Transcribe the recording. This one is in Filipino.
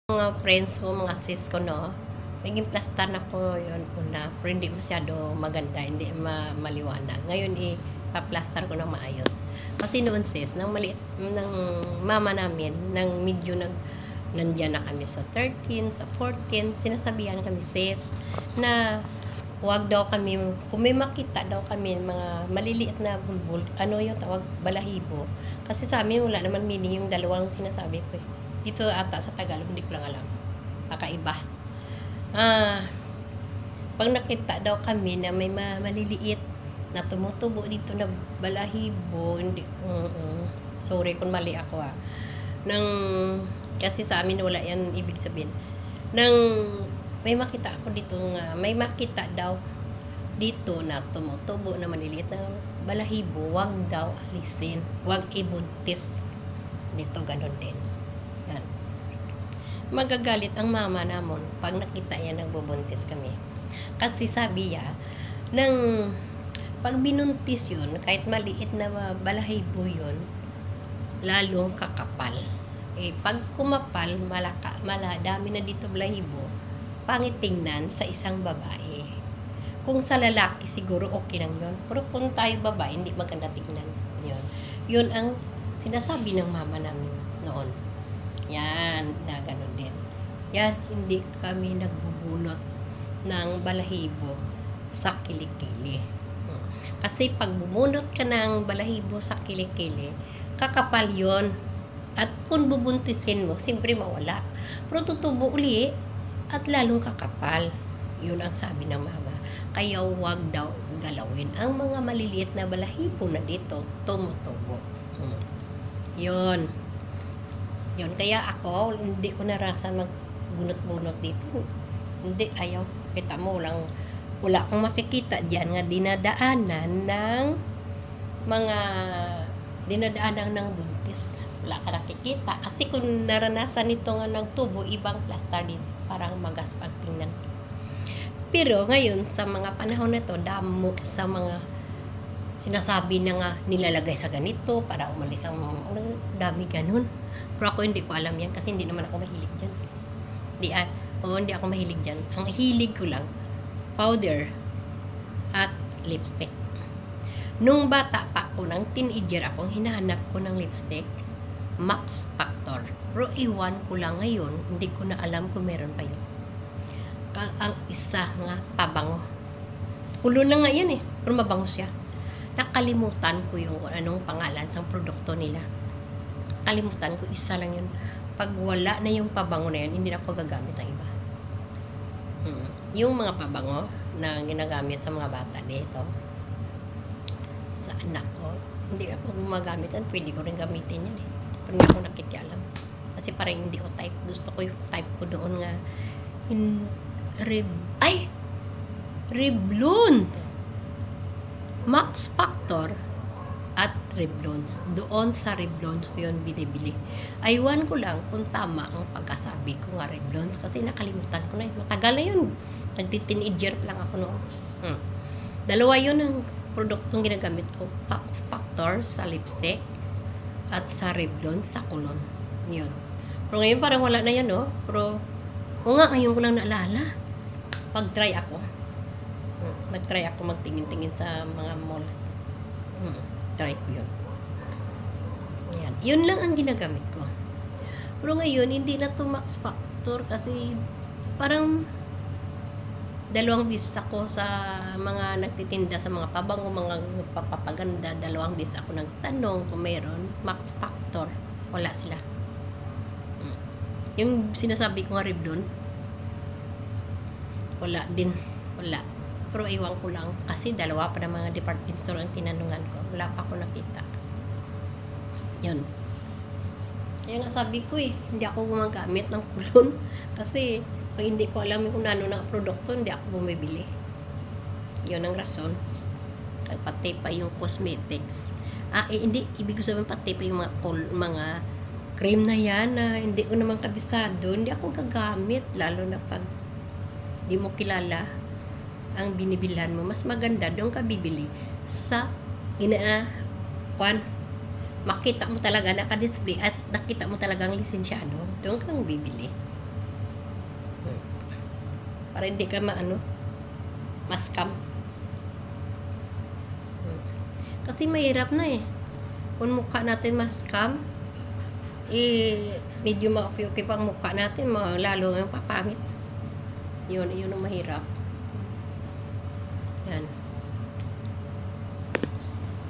Mga friends ko, mga sis ko 'no, naging plastan ako yon una, pero hindi masyado maganda, hindi maliwanag. Ngayon ipaplastar ko ng maayos. Kasi noon sis, nang maliit ng mama namin, nang medyo nandiyan na kami sa 13, sa 14, sinasabihan kami sis na wag daw kami, kung may makita daw kami mga maliliit na bulbul, ano yung tawag, balahibo. Kasi sa amin wala naman meaning yung dalawang sinasabi ko eh. Dito ata sa Tagalog, hindi ko lang alam. Kakaiba. Ah, pag nakita daw kami na may maliliit na tumutubo dito na balahibo, hindi, sorry kung mali ako Nang, kasi sa amin wala yan ibig sabihin. Nang may makita ako dito nga, may makita daw dito na tumutubo na maliliit na balahibo, wag daw alisin, wag ibuntis. Dito ganun din. Yan. Magagalit ang mama namon pag nakita yan nagbubuntis kami. Kasi sabi niya, nang pag binuntis yun, kahit maliit na balahibo yun, lalong kakapal. Pag kumapal, dami na dito balahibo, pangit tingnan sa isang babae. Kung sa lalaki, siguro okay lang yun. Pero kung tayo babae, hindi maganda tingnan. Yun ang sinasabi ng mama namin noon. Yan, na ganun din. Yan, hindi kami nagbubunot ng balahibo sa kilikili. Kasi pag bumunot ka ng balahibo sa kilikili, kakapal yon. At kung bubuntisin mo, siyempre mawala. Pero tutubo uli at lalong kakapal. Yun ang sabi ng mama. Kaya wag daw galawin ang mga maliliit na balahibo na dito tumutubo. Yun. Kaya ako, hindi ko narasan magbunot-bunot dito. Hindi, ayaw. Kita mo lang, wala akong makikita dyan nga dinadaanan ng buntis. Wala ka nakikita. Kasi kung naranasan ito nga nagtubo, ibang plastar dito. Parang magaspang tingnan. Pero ngayon, sa mga panahon na ito, damo sa mga sinasabi na nga nilalagay sa ganito para umalis ang dami ganun. Pero ako hindi ko alam yan kasi hindi naman ako mahilig dyan. Hindi ako mahilig dyan. Ang hilig ko lang, powder at lipstick. Nung bata pa ako, nang teenager ako, hinahanap ko ng lipstick, Max Factor. Pero iwan ko lang ngayon, hindi ko na alam kung meron pa yun. Ang isa nga, pabango. Kulo na nga yan pero mabango siya. Nakalimutan ko yung anong pangalan sa produkto nila. Kalimutan ko, isa lang yun. Pag wala na yung pabango na yun, hindi na ako gagamit ang iba. Yung mga pabango na ginagamit sa mga bata dito, sa anak ko, hindi ako gumagamit yan. Pwede ko rin gamitin yan pero hindi ako nakikialam. Kasi parang hindi ko type. Gusto ko yung type ko doon nga Revlons Max Factor at Revlons. Doon sa Revlons ko yun binibili. Aywan ko lang kung tama ang pagkasabi ko nga Revlons kasi nakalimutan ko na yun. Matagal na yun. Nagti-teenager pa lang ako noon. Dalawa yun ang produktong ginagamit ko. Max Factor sa lipstick at sa Revlons sa kulon. Yun. Pero ngayon parang wala na yan Pero ngayon ko lang naalala. Mag-try ako. Nag-try ako magtingin-tingin sa mga malls. Try ko yun. Ayan. Yun lang ang ginagamit ko. Pero ngayon, hindi na to Max Factor kasi parang 2 beses ako sa mga nagtitinda sa mga pabango, mga papapaganda. 2 beses ako nagtanong kung meron Max Factor. Wala sila. Yung sinasabi ko nga Revlon, wala din. Wala. Pero iwan ko lang kasi 2 pa na mga department store ang tinanungan ko. Wala pa ako nakita. Yun. Kaya nga sabi ko hindi ako gumagamit ng kulon kasi pag hindi ko alam kung ano na produkto, hindi ako bumibili. Yun ang rason. Pati pa yung cosmetics. Hindi. Ibig sabihin pati pa yung mga cream na yan na hindi ko naman kabisado. Hindi ako gagamit. Lalo na pag di mo kilala ang binibilhan mo. Mas maganda doon ka bibili sa makita mo talaga naka-display at nakita mo talagang lisensyado. Doon kang bibili. Para hindi ka ma-scam. Kasi mahirap na eh. Kung mukha natin ma-scam, medyo ma-okay pang mukha natin, lalo yung papangit. Yun ang mahirap. Yan.